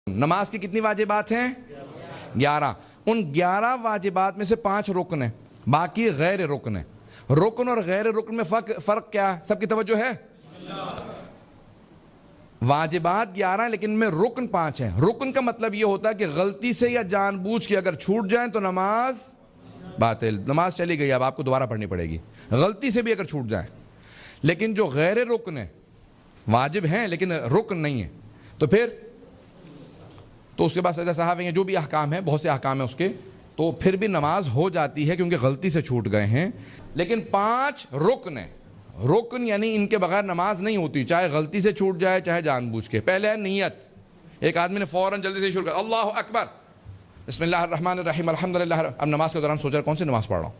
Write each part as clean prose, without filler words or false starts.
نماز کی کتنی واجبات ہیں؟ 11۔ ان 11 واجبات میں سے 5 رکن ہیں، باقی غیر رکن ہیں۔ رکن اور غیر رکن میں فرق کیا ہے؟ سب کی توجہ ہے؟ واجبات 11 ہیں لیکن میں رکن 5 ہیں۔ رکن کا مطلب یہ ہوتا ہے کہ غلطی سے یا جان بوجھ کے اگر چھوٹ جائیں تو نماز باطل، نماز چلی گئی، اب آپ کو دوبارہ پڑھنی پڑے گی، غلطی سے بھی اگر چھوٹ جائیں۔ لیکن جو غیر رکن ہیں، واجب ہیں لیکن رکن نہیں ہیں، تو اس کے بعد سجدہ سہو ہیں، جو بھی احکام ہیں، بہت سے احکام ہیں اس کے، تو پھر بھی نماز ہو جاتی ہے کیونکہ غلطی سے چھوٹ گئے ہیں۔ لیکن 5 رکن ہیں، رکن یعنی ان کے بغیر نماز نہیں ہوتی، چاہے غلطی سے چھوٹ جائے چاہے جان بوجھ کے۔ پہلے ہے نیت، ایک آدمی نے فوراً جلدی سے شروع کر اللہ اکبر بسم اللہ الرحمن الرحیم الحمدللہ، اب نماز کے دوران سوچ رہا کون سی نماز پڑھ رہا ہوں،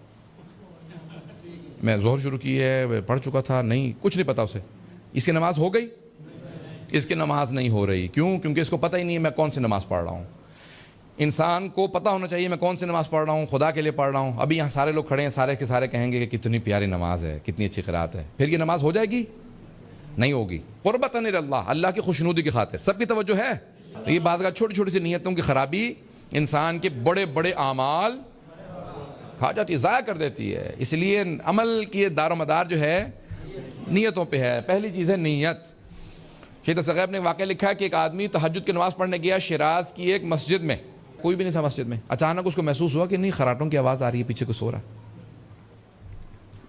میں ظہر شروع کی ہے، پڑھ چکا تھا، نہیں، کچھ نہیں پتا اسے، اس کی نماز ہو گئی؟ اس کی نماز نہیں ہو رہی۔ کیوں؟ کیونکہ اس کو پتہ ہی نہیں ہے میں کون سی نماز پڑھ رہا ہوں۔ انسان کو پتہ ہونا چاہیے میں کون سی نماز پڑھ رہا ہوں، خدا کے لیے پڑھ رہا ہوں۔ ابھی یہاں سارے لوگ کھڑے ہیں، سارے کے سارے کہیں گے کہ کتنی پیاری نماز ہے، کتنی اچھی قرات ہے، پھر یہ نماز ہو جائے گی؟ نہیں ہوگی۔ قربتاً اللہ، اللہ کی خوشنودی کی خاطر۔ سب کی توجہ ہے؟ تو یہ بعض کا چھوٹی چھوٹی سی نیتوں کی خرابی انسان کے بڑے بڑے اعمال کھا جاتی ہے، ضائع کر دیتی ہے۔ اس لیے عمل کی دار و مدار جو ہے نیتوں پہ ہے۔ پہلی چیز ہے نیت۔ شیخ ثقیب نے واقعہ لکھا ہے کہ ایک آدمی تہجد کی نماز پڑھنے گیا شیراز کی ایک مسجد میں، کوئی بھی نہیں تھا مسجد میں، اچانک اس کو محسوس ہوا کہ نہیں خراٹوں کی آواز آ رہی ہے، پیچھے کو سو رہا ہے،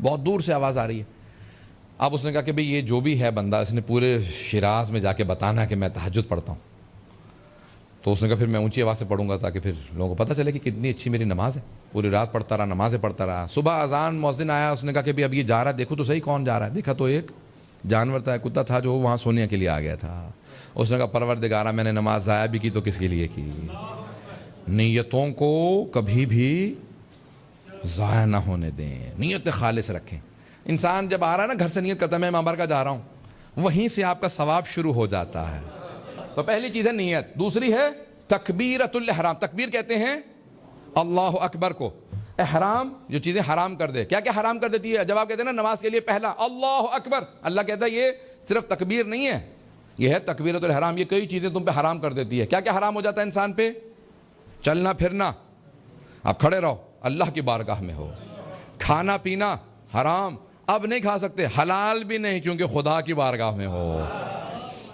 بہت دور سے آواز آ رہی ہے۔ اب اس نے کہا کہ بھئی یہ جو بھی ہے بندہ، اس نے پورے شیراز میں جا کے بتانا کہ میں تہجد پڑھتا ہوں۔ تو اس نے کہا پھر میں اونچی آواز سے پڑھوں گا تاکہ پھر لوگوں کو پتہ چلے کہ کتنی اچھی میری نماز ہے، پوری رات پڑھتا رہا، نمازیں پڑھتا رہا۔ صبح اذان مؤذن آیا، اس نے کہا کہ اب یہ جا رہا ہے، دیکھو تو صحیح کون جا رہا ہے۔ دیکھا تو ایک جانور تھا، کتا تھا جو وہاں سونے کے لیے آ گیا تھا۔ اس نے کہا پروردگارہ میں نے نماز ضائع بھی کی تو کس کے لیے کی؟ نیتوں کو کبھی بھی ضائع نہ ہونے دیں، نیت خالص رکھیں۔ انسان جب آ رہا ہے نا گھر سے نیت کرتا ہے میں امام بارگاہ جا رہا ہوں، وہیں سے آپ کا ثواب شروع ہو جاتا ہے۔ تو پہلی چیز ہے نیت۔ دوسری ہے تکبیرۃ الاحرام۔ تکبیر کہتے ہیں اللہ اکبر کو۔ احرام جو چیزیں حرام کر دے، کیا کیا حرام کر دیتی ہے؟ جب آپ کہتے ہیں نا نماز کے لیے پہلا اللہ اکبر، اللہ کہتا ہے یہ صرف تکبیر نہیں ہے، یہ ہے تکبیرۃ الاحرام، یہ کئی چیزیں تم پہ حرام کر دیتی ہے۔ کیا کیا حرام ہو جاتا ہے انسان پہ؟ چلنا پھرنا، آپ کھڑے رہو اللہ کی بارگاہ میں ہو۔ کھانا پینا حرام، اب نہیں کھا سکتے، حلال بھی نہیں کیونکہ خدا کی بارگاہ میں ہو۔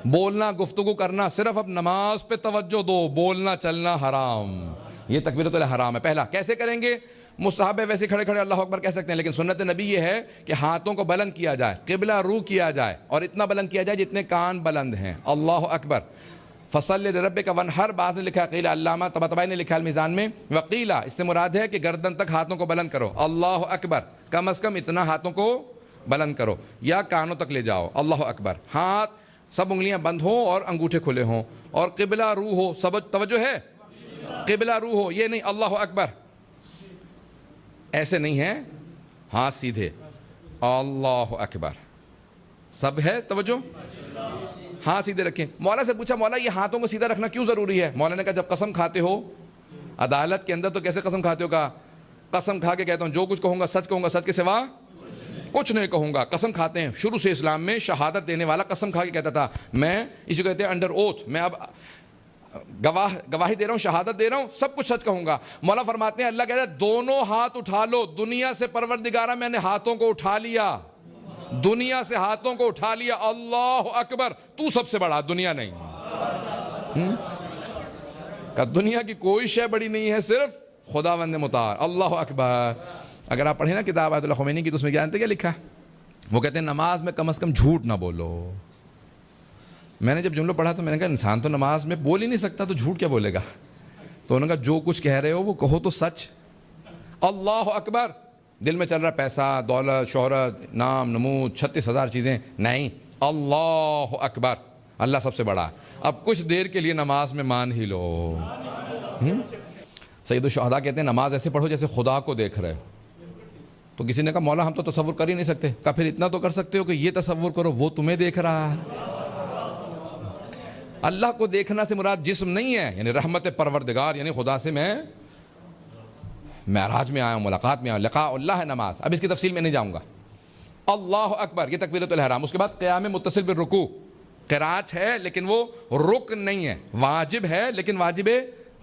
بولنا گفتگو کرنا، صرف اب نماز پہ توجہ دو، بولنا چلنا حرام، یہ تکبیرۃ الاحرام ہے۔ پہلا کیسے کریں گے؟ مستحب ہے، ویسے کھڑے کھڑے اللہ اکبر کہہ سکتے ہیں، لیکن سنت نبی یہ ہے کہ ہاتھوں کو بلند کیا جائے، قبلہ رو کیا جائے، اور اتنا بلند کیا جائے جتنے کان بلند ہیں۔ اللہ اکبر۔ فصلی لربک وانحر، بعض نے لکھا قیل، علامہ طباطبائی نے لکھا المیزان میں، وقیلا، اس سے مراد ہے کہ گردن تک ہاتھوں کو بلند کرو۔ اللہ اکبر، کم از کم اتنا ہاتھوں کو بلند کرو، یا کانوں تک لے جاؤ۔ اللہ اکبر، ہاتھ سب انگلیاں بند ہوں اور انگوٹھے کھلے ہوں، اور قبلہ رو ہو۔ سب توجہ ہے؟ قبلہ رو ہو، یہ نہیں اللہ اکبر ایسے نہیں ہے، ہاتھ سیدھے اللہ اکبر، سب ہے توجہ، ہاتھ سیدھے رکھیں۔ مولا سے پوچھا مولا یہ ہاتھوں کو سیدھا رکھنا کیوں ضروری ہے؟ مولا نے کہا جب قسم کھاتے ہو عدالت کے اندر تو کیسے قسم کھاتے ہو؟ کہا قسم کھا کے کہتا ہوں جو کچھ کہوں گا سچ کہوں گا، سچ کے سوا کچھ نہیں کہوں گا۔ قسم کھاتے ہیں، شروع سے اسلام میں شہادت دینے والا قسم کھا کے کہتا تھا میں، اسی کو کہتے ہیں انڈر اوتھ، میں اب گواہی دے رہا ہوں، شہادت دے رہا ہوں، سب کچھ سچ کہوں گا۔ مولا فرماتے ہیں اللہ کہتا ہے دونوں ہاتھ اٹھا لو، دنیا سے پروردگارہ میں نے ہاتھوں کو اٹھا لیا، دنیا سے ہاتھوں کو اٹھا لیا، اللہ اکبر، تو سب سے بڑا، دنیا نہیں۔ کہ دنیا کی کوئی شے بڑی نہیں ہے، صرف خداوند متعال، اللہ اکبر۔ اگر آپ پڑھیں نا کتاب آیت اللہ خمینی کی تو اس میں جانتے کیا لکھا ہے؟ وہ کہتے ہیں نماز میں کم از کم جھوٹ نہ بولو۔ میں نے جب جملہ پڑھا تو میں نے کہا انسان تو نماز میں بول ہی نہیں سکتا تو جھوٹ کیا بولے گا؟ تو انہوں نے کہا جو کچھ کہہ رہے ہو وہ کہو تو سچ۔ اللہ اکبر، دل میں چل رہا پیسہ، دولت، شہرت، نام، نمود، 36,000 چیزیں، نہیں، اللہ اکبر، اللہ سب سے بڑا۔ اب کچھ دیر کے لیے نماز میں مان ہی لو۔ سید الشہداء کہتے ہیں نماز ایسے پڑھو جیسے خدا کو دیکھ رہے ہو۔ تو کسی نے کہا مولا ہم تو تصور کر ہی نہیں سکتے۔ کہا پھر اتنا تو کر سکتے ہو کہ یہ تصور کرو وہ تمہیں دیکھ رہا ہے۔ اللہ کو دیکھنا سے مراد جسم نہیں ہے، یعنی رحمت پروردگار، یعنی خدا سے میں معراج میں آیا ہوں، ملاقات میں آیا ہوں، لقاء اللہ ہے نماز۔ اب اس کی تفصیل میں نہیں جاؤں گا۔ اللہ اکبر، یہ تکبیرۃ الاحرام۔ اس کے بعد قیام متصل بالرکوع، قرات ہے لیکن وہ رکن نہیں ہے، واجب ہے لیکن واجب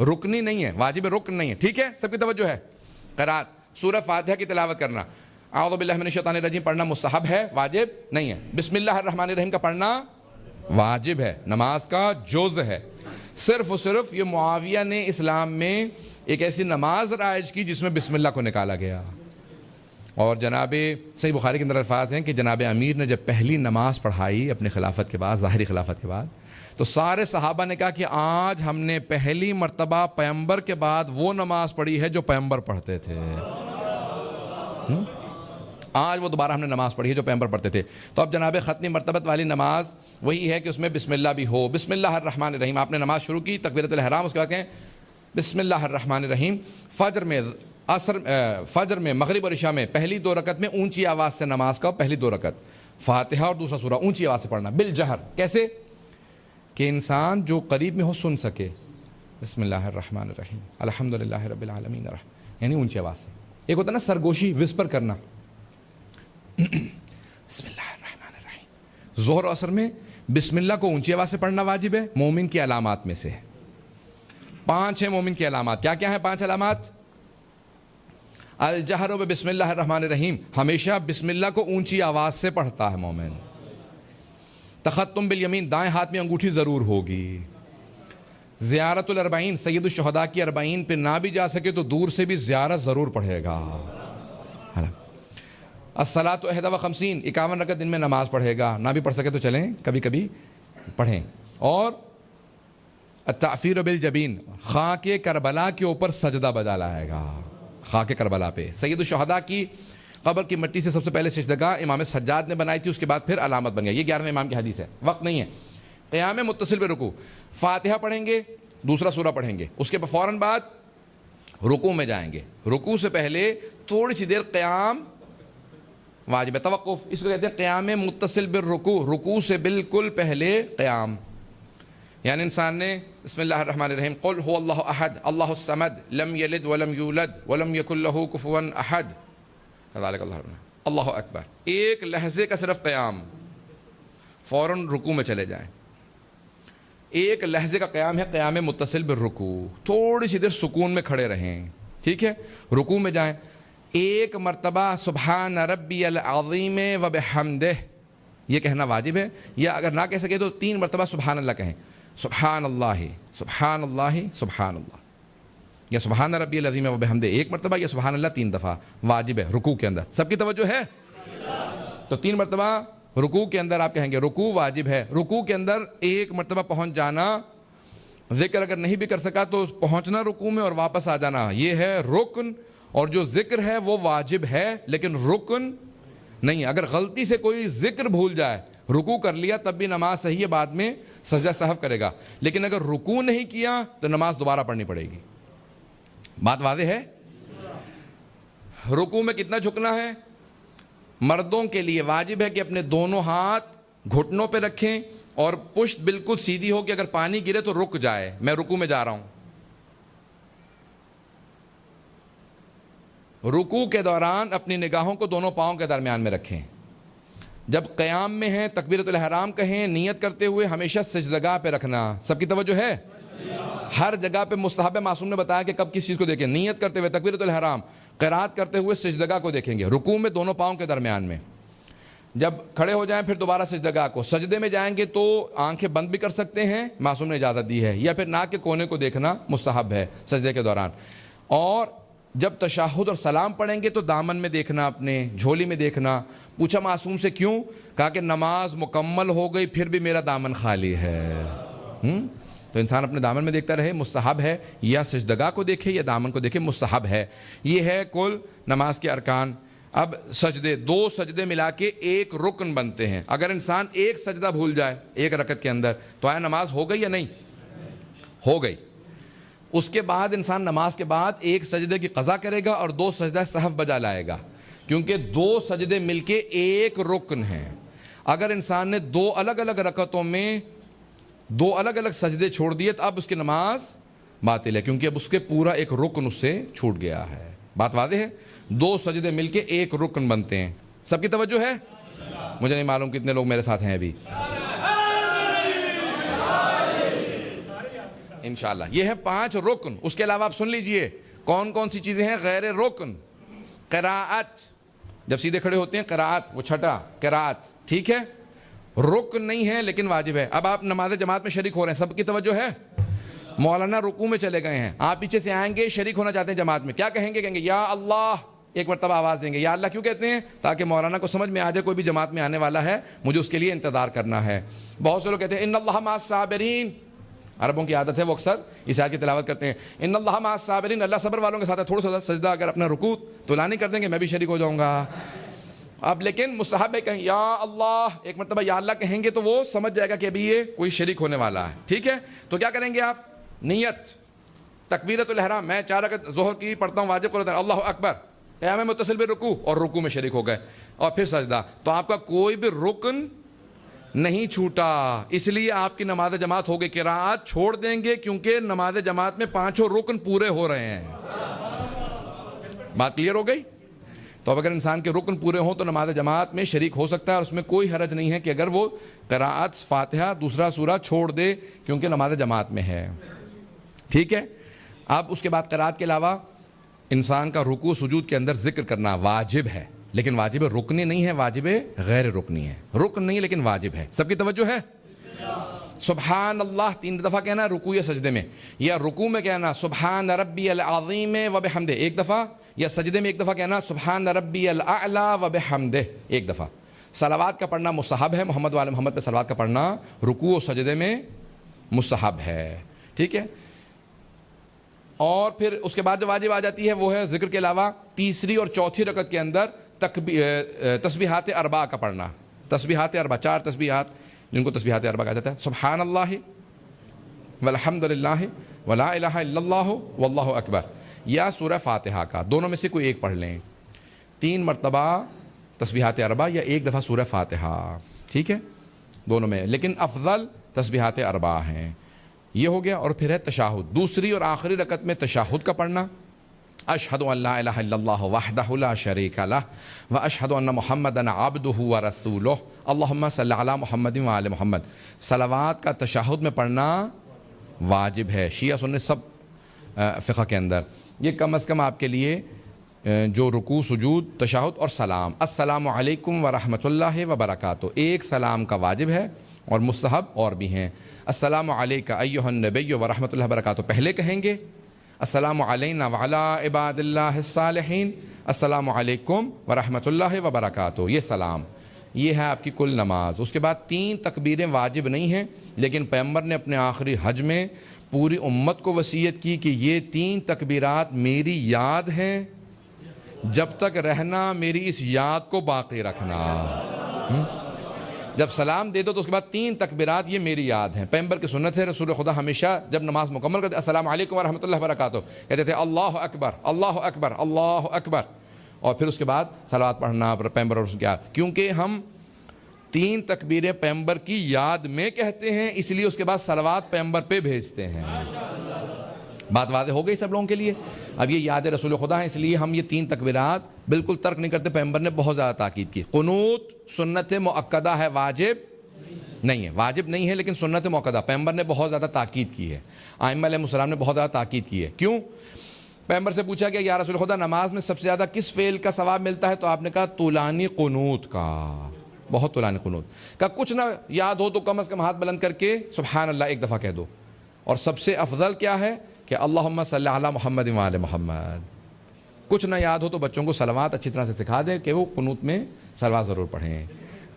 رکنی نہیں ہے، واجب رکن نہیں ہے. ٹھیک ہے، سب کی توجہ ہے. قرات سورہ فاتحہ کی تلاوت کرنا، اعوذ باللہ من الشیطان الرجیم پڑھنا مستحب ہے، واجب نہیں ہے. بسم اللہ الرحمن الرحیم کا پڑھنا واجب ہے، نماز کا جز ہے. صرف و صرف یہ معاویہ نے اسلام میں ایک ایسی نماز رائج کی جس میں بسم اللہ کو نکالا گیا. اور جناب صحیح بخاری کے اندر الفاظ ہیں کہ جناب امیر نے جب پہلی نماز پڑھائی اپنے خلافت کے بعد، ظاہری خلافت کے بعد، تو سارے صحابہ نے کہا کہ آج ہم نے پہلی مرتبہ پیغمبر کے بعد وہ نماز پڑھی ہے جو پیغمبر پڑھتے تھے. آج وہ دوبارہ ہم نے نماز پڑھی ہے جو پیغمبر پڑھتے تھے. تو اب جناب ختمی مرتبت والی نماز وہی ہے کہ اس میں بسم اللہ بھی ہو. بسم اللہ الرحمن الرحیم، آپ نے نماز شروع کی، تکبیرۃ الاحرام، اس کے بعد کہیں بسم اللہ الرحمن الرحیم. فجر میں مغرب اور عشاء میں پہلی 2 رکعت میں اونچی آواز سے نماز کا، پہلی 2 رکعت فاتحہ اور دوسرا سورہ اونچی آواز سے پڑھنا بالجہر. کیسے کہ انسان جو قریب میں ہو سن سکے. بسم اللہ الرحمن الرحیم الحمدللہ رب العالمین، یعنی اونچی آواز سے. ایک ہوتا ہے نا سرگوشی، وسپر کرنا، بسم اللہ الرحمن الرحیم. ظہر و عصر میں بسم اللہ کو اونچی آواز سے پڑھنا واجب ہے، مومن کی علامات میں سے 5 ہیں. مومن کی علامات کیا کیا ہیں؟ 5 علامات. الجہر و بسم اللہ الرحمن الرحیم، ہمیشہ بسم اللہ کو اونچی آواز سے پڑھتا ہے مومن. تختم بالیمین، دائیں ہاتھ میں انگوٹھی ضرور ہوگی. زیارت الاربعین، سید الشہداء کی 40 پہ نہ بھی جا سکے تو دور سے بھی زیارت ضرور پڑھے گا. الصلاۃ 51، 51 رکعت دن میں نماز پڑھے گا. نہ بھی پڑھ سکے تو چلیں کبھی کبھی پڑھیں. اور التعفیر بالجبین، خاک کربلا کے اوپر سجدہ بجا لائے گا. خاک کربلا پہ سید الشہداء کی قبر کی مٹی سے سب سے پہلے سجدگاہ امام سجاد نے بنائی تھی، اس کے بعد پھر علامت بن گیا. یہ 11ویں امام کی حدیث ہے، وقت نہیں ہے. قیام متصل پہ رکوع، فاتحہ پڑھیں گے، دوسرا سورہ پڑھیں گے، اس کے فوراً بعد رکوع میں جائیں گے. رکوع سے پہلے تھوڑی سی دیر قیام واجب ہے. توقف، اس کو کہتے ہیں قیام متصل بالرکوع، رکوع سے بالکل پہلے قیام. یعنی انسان نے بسم اللہ الرحمن الرحیم قل هو اللہ احد اللہ الصمد لم یلد ولم یولد ولم یکن له کفوا احد کذالک اللہ اکبر، ایک لحظے کا صرف قیام، فوراً رکوع میں چلے جائیں. ایک لحظے کا قیام ہے قیام متصل بالرکوع. تھوڑی سی دیر سکون میں کھڑے رہیں، ٹھیک ہے، رکوع میں جائیں. ایک مرتبہ سبحان ربی العظیم وبحمدہ یہ کہنا واجب ہے، یا اگر نہ کہہ سکے تو 3 مرتبہ سبحان اللہ کہیں. سبحان اللہ سبحان اللہ سبحان اللہ، یا سبحان ربی العظیم وبحمدہ 1 مرتبہ، یا سبحان اللہ 3 دفعہ. واجب ہے رکوع کے اندر. سب کی توجہ ہے؟ تو 3 مرتبہ رکوع کے اندر آپ کہیں گے. رکوع واجب ہے. رکوع کے اندر 1 مرتبہ پہنچ جانا. ذکر اگر نہیں بھی کر سکا تو پہنچنا رکوع میں اور واپس آ جانا، یہ ہے رکن. اور جو ذکر ہے وہ واجب ہے لیکن رکن نہیں ہے. اگر غلطی سے کوئی ذکر بھول جائے، رکوع کر لیا تب بھی نماز صحیح ہے، بعد میں سجدہ سہو کرے گا. لیکن اگر رکوع نہیں کیا تو نماز دوبارہ پڑھنی پڑے گی. بات واضح ہے؟ رکوع میں کتنا جھکنا ہے؟ مردوں کے لیے واجب ہے کہ اپنے دونوں ہاتھ گھٹنوں پہ رکھیں اور پشت بالکل سیدھی ہو کہ اگر پانی گرے تو رک جائے. میں رکوع میں جا رہا ہوں. رکوع کے دوران اپنی نگاہوں کو دونوں پاؤں کے درمیان میں رکھیں. جب قیام میں ہیں تکبیرۃ الاحرام کہیں، نیت کرتے ہوئے ہمیشہ سجدگاہ پہ رکھنا. سب کی توجہ ہے؟ ہر جگہ پہ مستحب معصوم نے بتایا کہ کب کس چیز کو دیکھیں. نیت کرتے ہوئے تکبیرۃ الاحرام، قرات کرتے ہوئے سجدگاہ کو دیکھیں گے. رکوع میں دونوں پاؤں کے درمیان میں. جب کھڑے ہو جائیں پھر دوبارہ سجدگاہ کو. سجدے میں جائیں گے تو آنکھیں بند بھی کر سکتے ہیں، معصوم نے اجازت دی ہے، یا پھر ناک کے کونے کو دیکھنا مستحب ہے سجدے کے دوران. اور جب تشہد اور سلام پڑھیں گے تو دامن میں دیکھنا، اپنے جھولی میں دیکھنا. پوچھا معصوم سے کیوں؟ کہا کہ نماز مکمل ہو گئی پھر بھی میرا دامن خالی ہے. تو انسان اپنے دامن میں دیکھتا رہے، مستحب ہے. یا سجدگاہ کو دیکھے یا دامن کو دیکھے، مستحب ہے. یہ ہے کل نماز کے ارکان. اب سجدے، 2 سجدے ملا کے ایک رکن بنتے ہیں. اگر انسان ایک سجدہ بھول جائے 1 رکعت کے اندر تو آیا نماز ہو گئی یا نہیں؟ ہو گئی. اس کے بعد انسان نماز کے بعد 1 سجدے کی قضا کرے گا اور 2 سجدہ سہو بجا لائے گا، کیونکہ 2 سجدے مل کے ایک رکن ہیں. اگر انسان نے 2 الگ الگ رکعتوں میں 2 الگ الگ سجدے چھوڑ دیے تو اب اس کی نماز باطل ہے، کیونکہ اب اس کے پورا ایک رکن اس سے چھوٹ گیا ہے. بات واضح ہے؟ 2 سجدے مل کے ایک رکن بنتے ہیں. سب کی توجہ ہے؟ مجھے نہیں معلوم کتنے لوگ میرے ساتھ ہیں ابھی. انشاءاللہ. یہ ہے 5 رکن. اس کے علاوہ آپ سن لیجئے کون کون سی چیزیں ہیں غیر رکن. قراءت, جب سیدھے کھڑے ہوتے ہیں قراءت, وہ چھٹا قراءت, ٹھیک ہے, رکن نہیں ہے لیکن واجب ہے. اب آپ نماز جماعت میں شریک ہو رہے ہیں, سب کی توجہ ہے, مولانا رکوع میں چلے گئے ہیں, آپ پیچھے سے آئیں گے, شریک ہونا چاہتے ہیں جماعت میں, کیا کہیں گے؟ کہیں گے یا اللہ, ایک مرتبہ آواز دیں گے. یا اللہ کیوں کہتے ہیں؟ تاکہ مولانا کو سمجھ میں آ جائے کوئی بھی جماعت میں آنے والا ہے, مجھے اس کے لیے انتظار کرنا ہے. بہت سے لوگ کہتے ہیں ان اللہ مع الصابرین, عربوں کی عادت ہے وہ اکثر اس آیت کی تلاوت کرتے ہیں, ان اللہ مع الصابرین, اللہ صبر والوں کے ساتھ ہے. تھوڑا سا سجدہ اگر اپنا رکوع طولانی کر دیں گے میں بھی شریک ہو جاؤں گا. اب لیکن مستحب ہے کہیں یا اللہ, ایک مرتبہ یا اللہ کہیں گے تو وہ سمجھ جائے گا کہ ابھی یہ کوئی شریک ہونے والا ہے, ٹھیک ہے. تو کیا کریں گے آپ؟ نیت, تکبیرۃ الاحرام, میں 4 رکعت ظہر کی پڑھتا ہوں واجب قرآن, اللہ اکبر, قیام متصل بھی رکوع, اور رکوع میں شریک ہو گئے, اور پھر سجدہ. تو آپ کا کوئی بھی رکن نہیں چھوٹا, اس لیے آپ کی نماز جماعت ہو گئی. قراءت چھوڑ دیں گے کیونکہ نماز جماعت میں 5 رکن پورے ہو رہے ہیں. بات کلیئر ہو گئی؟ تو اب اگر انسان کے رکن پورے ہوں تو نماز جماعت میں شریک ہو سکتا ہے, اور اس میں کوئی حرج نہیں ہے کہ اگر وہ قراءت فاتحہ دوسرا سورہ چھوڑ دے کیونکہ نماز جماعت میں ہے, ٹھیک ہے. اب اس کے بعد قراءت کے علاوہ انسان کا رکوع سجود کے اندر ذکر کرنا واجب ہے, لیکن واجب رکنی نہیں ہے, واجب غیر رکنی ہے. رکن نہیں لیکن واجب ہے. سب کی توجہ ہے؟ سبحان اللہ 3 دفعہ کہنا رکوع یا سجدے میں, یا رکوع میں کہنا سبحان ربی العظیم و بحمدہ 1 دفعہ, یا سجدے میں 1 دفعہ کہنا سبحان ربی الاعلی و بحمدہ 1 دفعہ. صلوات کا پڑھنا مستحب ہے, محمد وعلی محمد پہ صلوات کا پڑھنا رکوع و سجدے میں مستحب ہے, ٹھیک ہے. اور پھر اس کے بعد جو واجب آ جاتی ہے وہ ہے ذکر کے علاوہ تیسری اور چوتھی رکعت کے اندر تسبیحات اربع کا پڑھنا. تسبیحات اربع 4 تسبیحات جن کو تسبیحات اربع کہا جاتا ہے, سبحان اللہ والحمد للہ ولا الہ الا اللہ واللہ اکبر, یا سورہ فاتحہ کا, دونوں میں سے کوئی ایک پڑھ لیں. 3 مرتبہ تسبیحات اربع یا 1 دفعہ سورہ فاتحہ, ٹھیک ہے, دونوں میں, لیکن افضل تسبیحات اربع ہیں. یہ ہو گیا. اور پھر ہے تشہد, دوسری اور آخری رکعت میں تشہد کا پڑھنا, اشہد ان لا الہ الا اللہ وحدہ لا شریک لہ واشہد ان محمدا عبدہ ورسولہ اللہم صلی علی محمد وعلی محمد. صلوات کا تشہد میں پڑھنا واجب ہے شیعہ سنی سب فقہ کے اندر. یہ کم از کم آپ کے لیے جو رکوع سجود تشہد اور سلام, السلام علیکم ورحمۃ اللہ وبرکاتہ, ایک سلام کا واجب ہے, اور مستحب اور بھی ہیں. السلام علیک ایھا النبی ورحمۃ اللہ وبرکاتہ پہلے کہیں گے, السلام علینا وعلی عباد اللہ الصالحین, السلام علیکم ورحمۃ اللہ وبرکاتہ, یہ سلام. یہ ہے آپ کی کل نماز. اس کے بعد 3 تکبیریں واجب نہیں ہیں, لیکن پیغمبر نے اپنے آخری حج میں پوری امت کو وصیت کی کہ یہ 3 تکبیرات میری یاد ہیں, جب تک رہنا میری اس یاد کو باقی رکھنا. جب سلام دے دو تو اس کے بعد 3 تکبیرات یہ میری یاد ہیں. پیغمبر کی سنت ہے, رسول خدا ہمیشہ جب نماز مکمل کرتے السلام علیکم ورحمۃ اللہ وبرکاتہ کہتے تھے اللہ اکبر اللہ اکبر اللہ اکبر, اور پھر اس کے بعد صلوات پڑھنا پیغمبر اور کیا, کیونکہ ہم 3 تکبیریں پیغمبر کی یاد میں کہتے ہیں, اس لیے اس کے بعد صلوات پیغمبر پہ بھیجتے ہیں. بات واضح ہو گئی سب لوگوں کے لیے؟ اب یہ یاد رسول خدا ہے, اس لیے ہم یہ 3 تکبیرات بالکل ترک نہیں کرتے. پیغمبر نے بہت زیادہ تاکید کی. قنوت سنت مؤکدہ ہے, واجب نہیں ہے, واجب نہیں ہے لیکن سنت مؤکدہ. پیغمبر نے بہت زیادہ تاکید کی ہے, ائمہ علیہ السلام نے بہت زیادہ تاکید کی ہے. کیوں؟ پیغمبر سے پوچھا کہ یا رسول خدا نماز میں سب سے زیادہ کس فعل کا ثواب ملتا ہے؟ تو آپ نے کہا طولانی قنوت کا, بہت طولانی قنوت کا. کچھ نہ یاد ہو تو کم از کم ہاتھ بلند کر کے سبحان اللہ 1 دفعہ کہہ دو. اور سب سے افضل کیا ہے کہ اللہم صلی علی محمد وعلی محمد. کچھ نہ یاد ہو تو بچوں کو صلوات اچھی طرح سے سکھا دیں کہ وہ قنوت میں صلوات ضرور پڑھیں.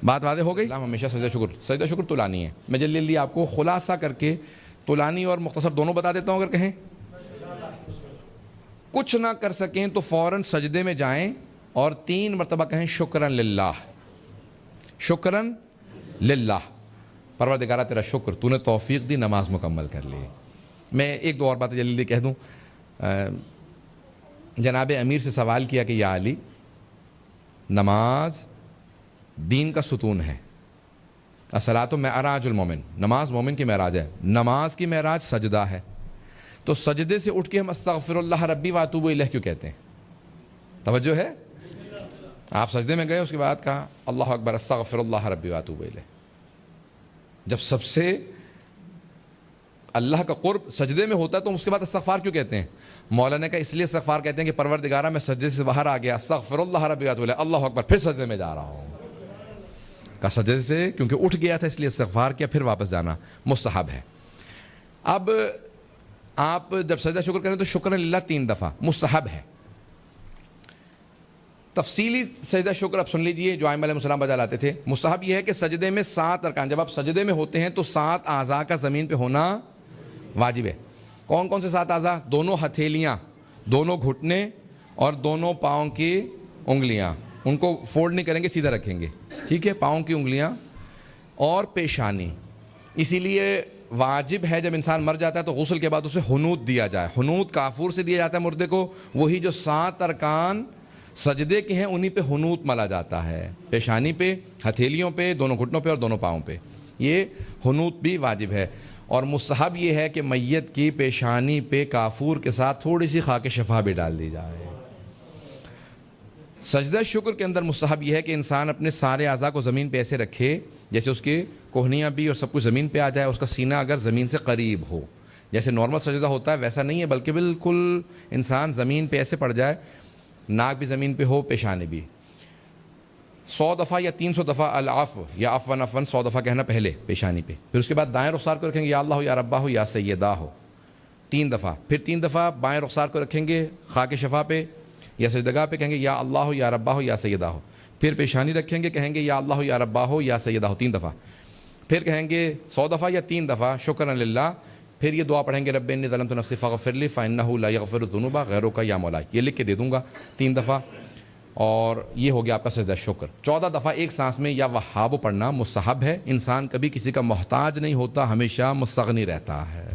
بات واضح ہو گئی؟ اسلام ہمیشہ سجدہ شکر طولانی ہے. میں جلدی آپ کو خلاصہ کر کے طولانی اور مختصر دونوں بتا دیتا ہوں. اگر کہیں کچھ نہ کر سکیں تو فوراً سجدے میں جائیں اور 3 مرتبہ کہیں شکرن للہ, شکرن للہ, پروردگارہ تیرا شکر, تو نے توفیق دی نماز مکمل کر لی. میں 1-2 اور باتیں جلدی کہہ دوں. جناب امیر سے سوال کیا کہ یا علی, نماز دین کا ستون ہے, الصلاۃ معراج المومن, نماز مومن کی معراج ہے, نماز کی معراج سجدہ ہے, تو سجدے سے اٹھ کے ہم استغفر اللہ ربی واتوب الیہ کیوں کہتے ہیں؟ توجہ ہے؟ آپ سجدے میں گئے, اس کے بعد کہا اللہ اکبر استغفر اللہ ربی واتوب الیہ. جب سب سے اللہ کا قرب سجدے میں ہوتا ہے تو اس کے بعد استغفار کیوں کہتے ہیں؟ مولانا کا اس لیے استغفار کہتے ہیں کہ پروردگارہ میں سجدے سے باہر آ گیا، استغفر اللہ ربی واتوب الیہ، اللہ اکبر، پھر سجدے میں جا رہا ہوں، کا سجدے سے کیونکہ اٹھ گیا تھا اس لیے استغفار کیا، پھر واپس جانا مستحب ہے۔ اب آپ جب سجدہ شکر کریں تو شکر للہ 3 دفعہ مستحب ہے۔ تفصیلی سجدہ شکر اب سن لیجئے جو ائمہ علیہ السلام بجا لاتے تھے۔ مستحب یہ ہے کہ سجدے میں 7 ارکان، جب آپ سجدے میں ہوتے ہیں تو 7 اعضاء کا زمین پہ ہونا واجب ہے۔ کون کون سے 7 اعضاء؟ دونوں ہتھیلیاں، دونوں گھٹنے اور دونوں پاؤں کی انگلیاں، ان کو فولڈ نہیں کریں گے، سیدھا رکھیں گے، ٹھیک ہے، پاؤں کی انگلیاں اور پیشانی۔ اسی لیے واجب ہے جب انسان مر جاتا ہے تو غسل کے بعد اسے حنوط دیا جائے، حنوط کافور سے دیا جاتا ہے مردے کو، وہی جو 7 ارکان سجدے کے ہیں انہی پہ حنوط ملا جاتا ہے، پیشانی پہ، ہتھیلیوں پہ، دونوں گھٹنوں پہ اور دونوں پاؤں پہ، یہ حنوط بھی واجب ہے۔ اور مستحب یہ ہے کہ میت کی پیشانی پہ کافور کے ساتھ تھوڑی سی خاک شفا بھی ڈال دی جائے۔ سجدہ شکر کے اندر مستحب یہ ہے کہ انسان اپنے سارے اعضاء کو زمین پہ ایسے رکھے جیسے اس کی کوہنیاں بھی اور سب کچھ زمین پہ آ جائے، اس کا سینہ اگر زمین سے قریب ہو، جیسے نارمل سجدہ ہوتا ہے ویسا نہیں ہے، بلکہ بالکل انسان زمین پہ ایسے پڑ جائے، ناک بھی زمین پہ ہو، پیشانی بھی۔ 100 دفعہ یا 300 دفعہ العفو یا عفواً عفواً 100 دفعہ کہنا پہلے پیشانی پہ، پھر اس کے بعد دائیں رخسار کو رکھیں گے یا اللہ یا ربا ہو یا سیدہ ہو 3 دفعہ، پھر 3 دفعہ بائیں رخسار کو رکھیں گے خاک شفا پہ یا سجدگاہ پہ، کہیں گے یا اللہ ہو یا ربا ہو یا سیدہ ہو، پھر پیشانی رکھیں گے، کہیں گے یا اللہ یا ربا ہو یا سیدہ ہو 3 دفعہ، پھر کہیں گے 100 دفعہ یا 3 دفعہ شکرا للہ، پھر یہ دعا پڑھیں گے رب انی ظلمت نفسی فاغفر لی فانہ لا یغفر الذنوب غیرک یا مولا، یہ لکھ کے دے دوں گا 3 دفعہ، اور یہ ہو گیا آپ کا سجدہ شکر۔ 14 دفعہ ایک سانس میں یا وہاب پڑھنا مستحب ہے، انسان کبھی کسی کا محتاج نہیں ہوتا، ہمیشہ مستغنی رہتا ہے۔